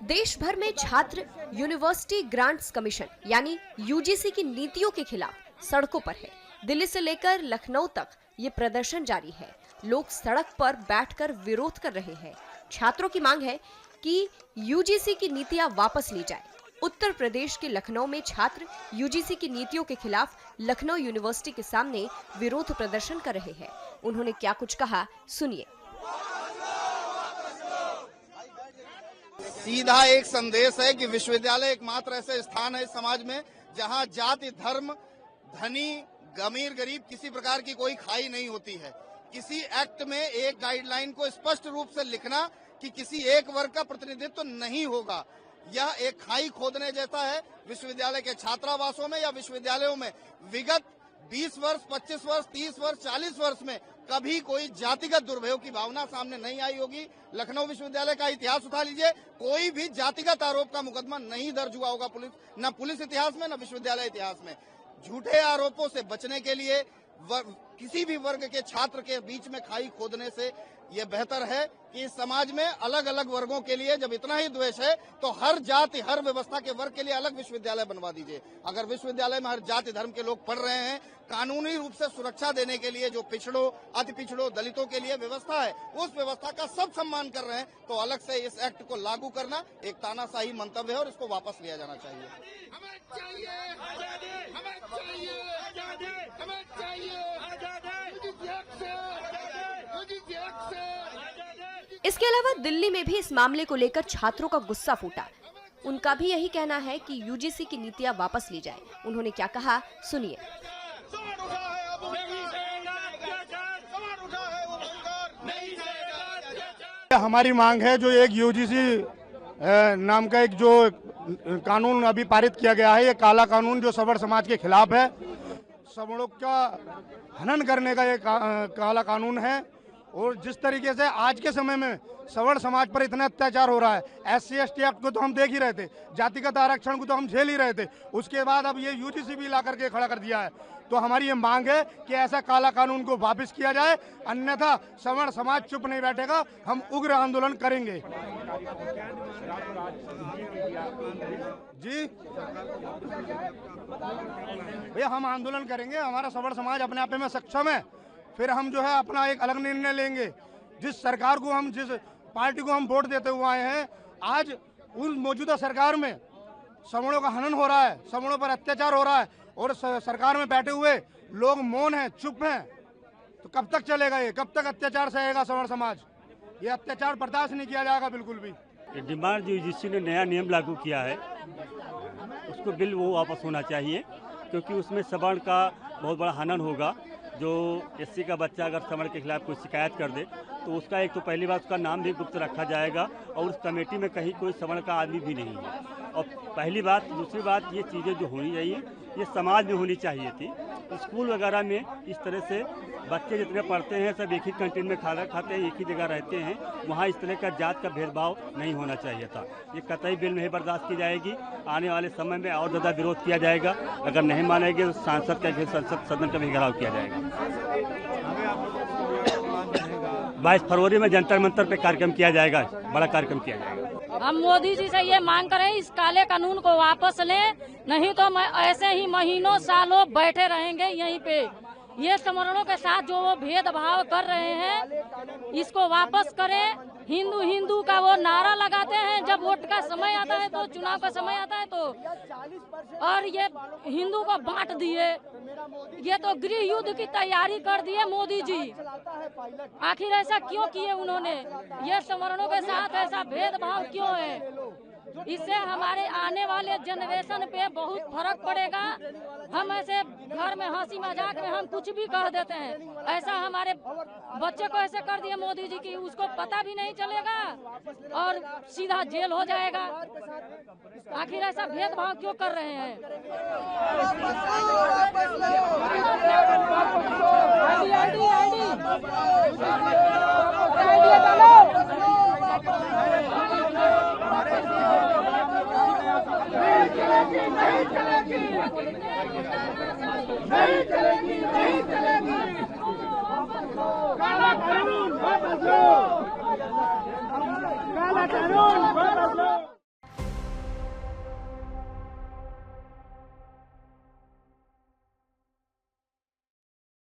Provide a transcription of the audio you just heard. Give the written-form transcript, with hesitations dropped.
देश भर में छात्र यूनिवर्सिटी ग्रांट्स कमीशन यानी यूजीसी की नीतियों के खिलाफ सड़कों पर है। दिल्ली से लेकर लखनऊ तक ये प्रदर्शन जारी है। लोग सड़क पर बैठकर विरोध कर रहे हैं। छात्रों की मांग है कि यूजीसी की नीतियां वापस ली जाए। उत्तर प्रदेश के लखनऊ में छात्र यूजीसी की नीतियों के खिलाफ लखनऊ यूनिवर्सिटी के सामने विरोध प्रदर्शन कर रहे हैं। उन्होंने क्या कुछ कहा, सुनिए। सीधा एक संदेश है कि विश्वविद्यालय एकमात्र ऐसे स्थान है समाज में जहां जाति, धर्म, धनी, अमीर, गरीब किसी प्रकार की कोई खाई नहीं होती है। किसी एक्ट में एक गाइडलाइन को स्पष्ट रूप से लिखना कि किसी एक वर्ग का प्रतिनिधित्व नहीं होगा, यह एक खाई खोदने जैसा है। विश्वविद्यालय के छात्रावासों में या विश्वविद्यालयों में विगत 20 वर्ष, 25 वर्ष, 30 वर्ष, 40 वर्ष में कभी कोई जातिगत दुर्भयोग की भावना सामने नहीं आई होगी। लखनऊ विश्वविद्यालय का इतिहास उठा लीजिए, कोई भी जातिगत आरोप का मुकदमा नहीं दर्ज हुआ होगा न पुलिस इतिहास में, न विश्वविद्यालय इतिहास में। झूठे आरोपों से बचने के लिए किसी भी वर्ग के छात्र के बीच में खाई खोदने से ये बेहतर है कि इस समाज में अलग अलग वर्गों के लिए जब इतना ही द्वेष है तो हर जाति, हर व्यवस्था के वर्ग के लिए अलग विश्वविद्यालय बनवा दीजिए। अगर विश्वविद्यालय में हर जाति धर्म के लोग पढ़ रहे हैं, कानूनी रूप से सुरक्षा देने के लिए जो पिछड़ों, अति पिछड़ों, दलितों के लिए व्यवस्था है, उस व्यवस्था का सब सम्मान कर रहे हैं, तो अलग से इस एक्ट को लागू करना एक तानाशाही मंतव्य है और इसको वापस लिया जाना चाहिए। इसके अलावा दिल्ली में भी इस मामले को लेकर छात्रों का गुस्सा फूटा। उनका भी यही कहना है कि यूजीसी की नीतियां वापस ली जाए। उन्होंने क्या कहा, सुनिए। हमारी मांग है जो एक यूजीसी नाम का एक जो कानून अभी पारित किया गया है, ये काला कानून जो सवर्ण समाज के खिलाफ है, सवर्णों का हनन करने का ये काला कानून है। और जिस तरीके से आज के समय में सवर्ण समाज पर इतना अत्याचार हो रहा है, SC/ST एक्ट को तो हम देख ही रहे थे, जातिगत आरक्षण को तो हम झेल ही रहे थे, उसके बाद अब ये यूजीसी भी ला करके खड़ा कर दिया है। तो हमारी ये मांग है कि ऐसा काला कानून को वापस किया जाए, अन्यथा सवर्ण समाज चुप नहीं बैठेगा, हम उग्र आंदोलन करेंगे। जी भैया, हम आंदोलन करेंगे, हमारा सवर्ण समाज अपने आप में सक्षम है, फिर हम जो है अपना एक अलग निर्णय लेंगे। जिस सरकार को हम, जिस पार्टी को हम वोट देते हुए आए हैं, आज उन मौजूदा सरकार में सवर्णों का हनन हो रहा है, सवर्णों पर अत्याचार हो रहा है और सरकार में बैठे हुए लोग मौन हैं, चुप हैं। तो कब तक चलेगा ये, कब तक अत्याचार सहेगा सवर्ण समाज? ये अत्याचार बर्दाश्त नहीं किया जाएगा बिल्कुल भी। डिमांड जो यूजीसी ने नया नियम लागू किया है, उसको बिल वो वापस होना चाहिए, क्योंकि उसमें सवर्ण का बहुत बड़ा हनन होगा। जो SC का बच्चा अगर सवर्ण के खिलाफ कोई शिकायत कर दे तो उसका एक तो पहली बात उसका नाम भी गुप्त रखा जाएगा और उस कमेटी में कहीं कोई सवर्ण का आदमी भी नहीं है। और पहली बात, दूसरी बात, ये चीज़ें जो होनी चाहिए ये समाज में होनी चाहिए थी। स्कूल वगैरह में इस तरह से बच्चे जितने पढ़ते हैं सब एक ही कैंटीन में खाना खाते हैं, एक ही जगह रहते हैं, वहाँ इस तरह का जात का भेदभाव नहीं होना चाहिए था। ये कतई बिल नहीं बर्दाश्त की जाएगी। आने वाले समय में और ज़्यादा विरोध किया जाएगा। अगर नहीं मानेंगे तो सांसद का संसद सदन का भी घेराव किया जाएगा। 22 फरवरी में जंतर मंतर पे कार्यक्रम किया जाएगा, बड़ा कार्यक्रम किया जाएगा। हम मोदी जी से ये मांग करें इस काले कानून को वापस लें, नहीं तो मैं ऐसे ही महीनों सालों बैठे रहेंगे यहीं पे। ये सवर्णों के साथ जो वो भेदभाव कर रहे हैं इसको वापस करें। हिंदू हिंदू का वो नारा लगाते हैं जब वोट का समय आता है, तो चुनाव का समय आता है तो, और ये हिंदू को बांट दिए। ये तो गृह युद्ध की तैयारी कर दिए मोदी जी। आखिर ऐसा क्यों किए उन्होंने? ये सवर्णों के साथ ऐसा भेदभाव क्यों है? इससे हमारे आने वाले जनरेशन पे बहुत फर्क पड़ेगा। हम ऐसे घर में हंसी मजाक में हम कुछ भी कह देते हैं, ऐसा हमारे बच्चे को ऐसे कर दिए मोदी जी की, उसको पता भी नहीं चलेगा और सीधा जेल हो जाएगा। आखिर ऐसा भेदभाव क्यों कर रहे हैं?